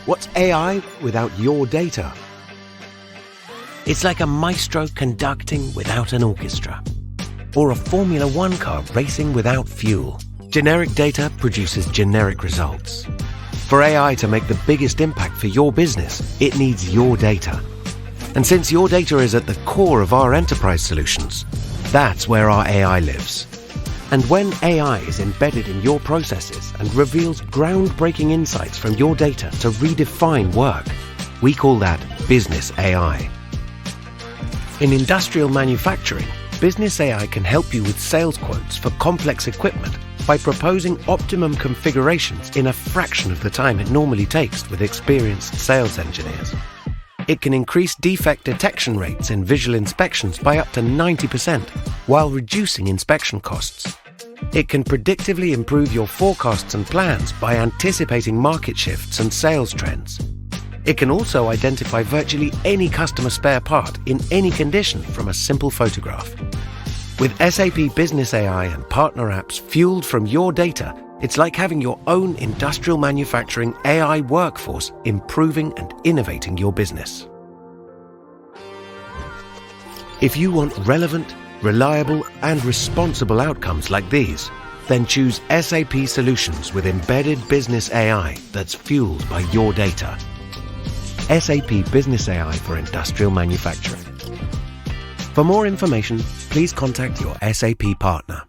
What's AI without your data? It's like a maestro conducting without an orchestra, or a Formula One car racing without fuel. Generic data produces generic results. For AI to make the biggest impact for your business, it needs your data. And since your data is at the core of our enterprise solutions, that's where our AI lives. And when AI is embedded in your processes and reveals groundbreaking insights from your data to redefine work, we call that Business AI. In industrial manufacturing, Business AI can help you with sales quotes for complex equipment by proposing optimum configurations in a fraction of the time it normally takes with experienced sales engineers. It can increase defect detection rates in visual inspections by up to 90% while reducing inspection costs. It can predictively improve your forecasts and plans by anticipating market shifts and sales trends. It can also identify virtually any customer spare part in any condition from a simple photograph. With SAP Business AI and partner apps fueled from your data, it's like having your own industrial manufacturing AI workforce improving and innovating your business. If you want relevant, reliable, and responsible outcomes like these, then choose SAP Solutions with embedded Business AI that's fueled by your data. SAP Business AI for industrial manufacturing. For more information, please contact your SAP partner.